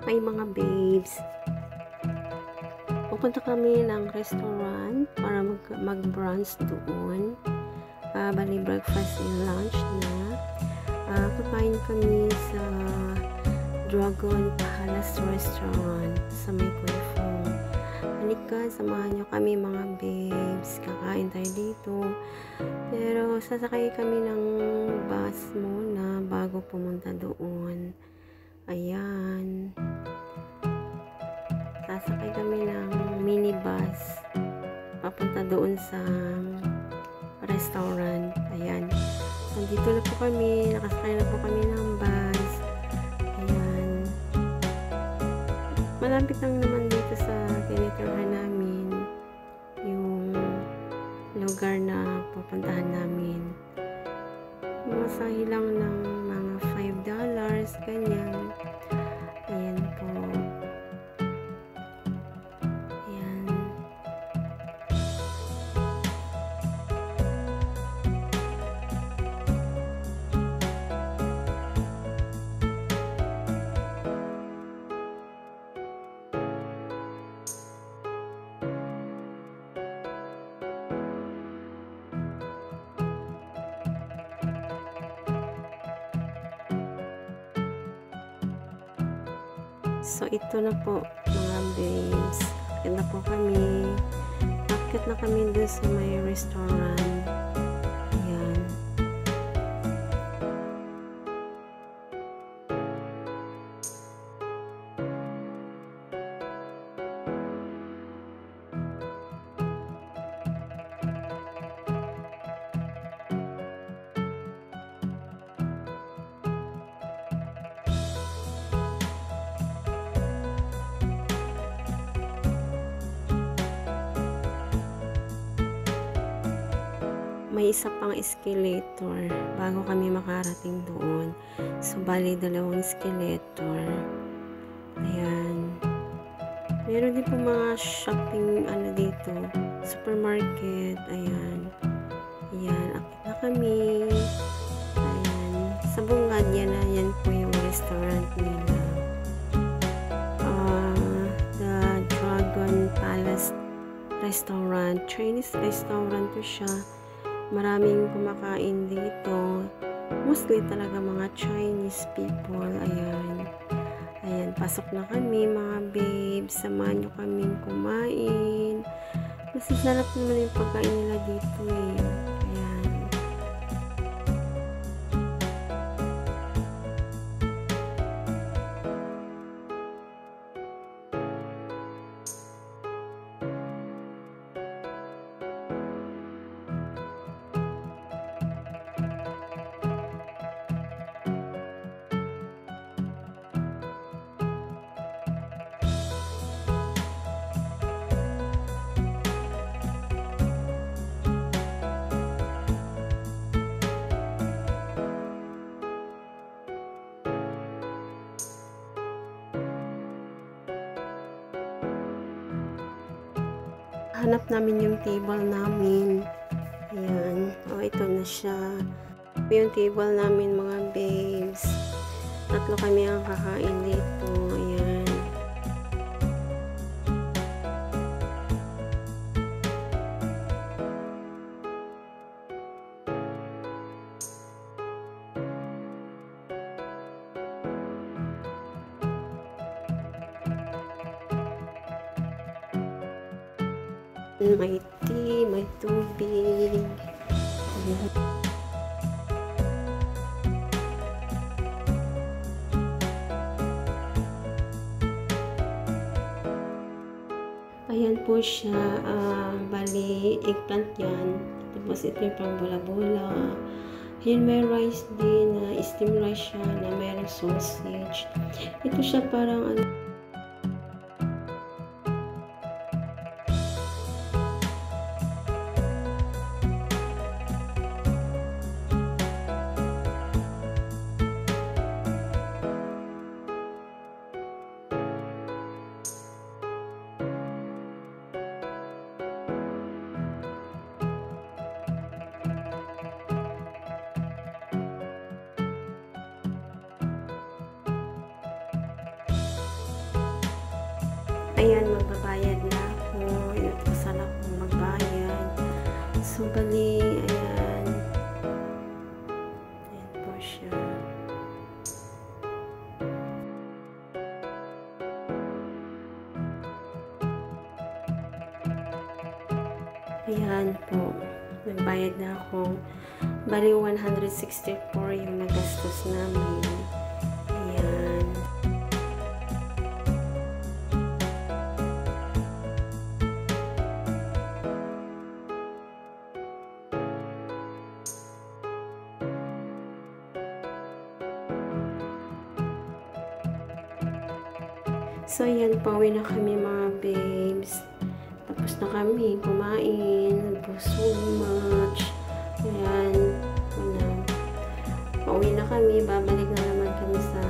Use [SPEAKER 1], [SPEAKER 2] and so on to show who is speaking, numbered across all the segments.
[SPEAKER 1] Ay mga babes, pupunta kami ng restaurant para mag-brunch doon. Bali breakfast and lunch na. Kakain kami sa Dragon Palace Restaurant sa may Kuifong. Halika, samahan nyo kami mga babes. Kakain tayo dito. Pero sasakay kami ng bus muna bago pumunta doon. Ayan. Sasakay kami ng minibus papunta doon sa restaurant. Ayan. Nandito na po kami. Nakasakay na po kami ng bus. Ayan. Malapit lang naman dito sa tinitirahan namin yung lugar na pupuntahan namin. Masahe lang ng mga $5, ganyan. Ayan po. Ayan. So, ito na po mga babes. Akit na po kami. Akit na kami doon sa may restaurant. Ayan. May isa pang escalator bago kami makarating doon. So, bali dalawang escalator. Ayan. Meron din po mga shopping dito. Supermarket. Ayan. Ayan. Akit na kami. Ayan. Sa bungad yan na yan po yung restaurant nila. The Dragon Palace Restaurant. Chinese restaurant to siya. Maraming kumakain dito. Mostly talaga mga Chinese people. Ayan. Ayan. Pasok na kami mga babes. Samahan nyo kaming kumain. Kasi sarap naman yung pagkain nila dito eh. Ayan. Hanap namin yung table namin. Ayan. Ito na siya. Ito yung table namin mga babes. 3 kami ang kakain dito. Ayan. May tea, may tubig. Ayan po siya. Bali, eggplant yan. Tapos ito yung pang bola-bola. Ayan, may rice din. Steam rice siya na mayroong sausage. Ito siya parang Ayan, magbabayad na ako. Inutusan ako magbayad. So, bali, ayan. Ayan po siya. Ayan po. Nagbayad na ako. Bali, 164 yung nagastos namin. Ayan. So, ayan, pauwi na kami mga babes. Tapos na kami kumain. So much. Ayan. Pauwi na kami. Babalik na naman kami sa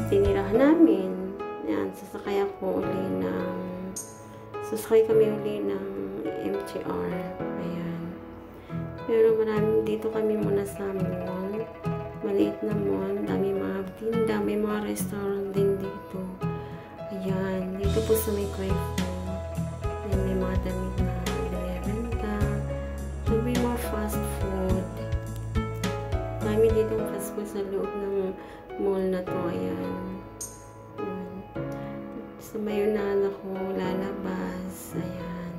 [SPEAKER 1] tinirahan namin. Ayan. Sasakay kami uli ng MTR. Ayan. Pero marami dito kami muna sa mall. Maliit na mall. Dami mga tinda. May mga restaurant din dito. Ayan. Dito po sa may Crayfo. May mga damit na binibenta. May mga fast food. Dami dito fast food sa loob ng mall na to. Ayan. So, may unahan ako lalabas. Ayan.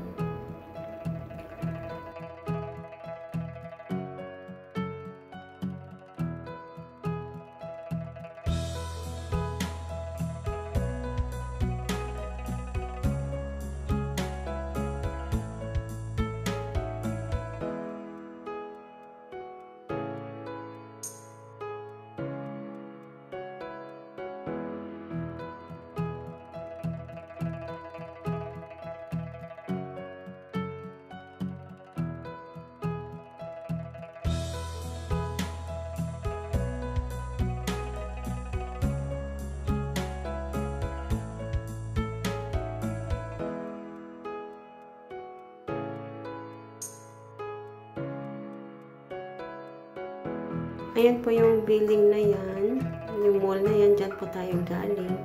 [SPEAKER 1] Ayan po yung building na yan. Yung mall na yan. Diyan po tayo galing.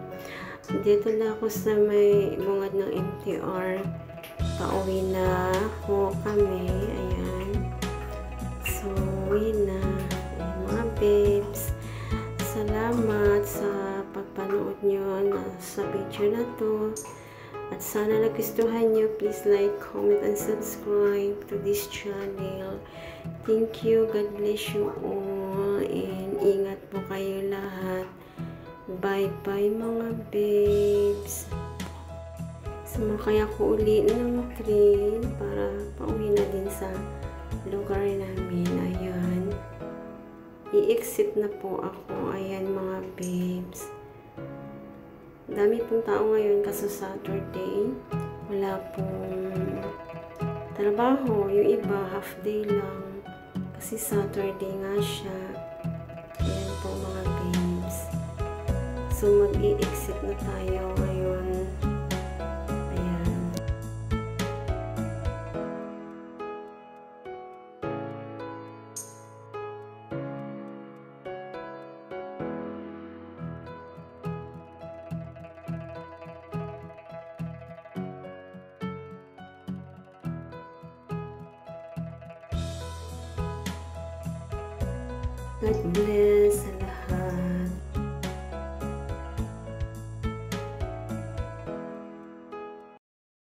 [SPEAKER 1] Dito na ako sa may bungad ng MTR. Pauwi na po kami. Ayan. So, uwi na. Ayan, mga babes. Salamat sa pagpanood nyo sa video na to. At sana nagustuhan nyo. Please like, comment, and subscribe to this channel. Thank you. God bless you all. And ingat po kayo lahat. Bye-bye mga babes. Sumakay ako uli ng train para pauwi na din sa lugar namin. Ayan. I-exit na po ako. Ayan mga babes. Dami pong tao ngayon kasi Saturday. Wala pong trabaho. Yung iba, half day lang. Kasi Saturday nga siya. Ayan po mga babes. So, mag-i-exit na tayo ngayon. Ayan. God bless.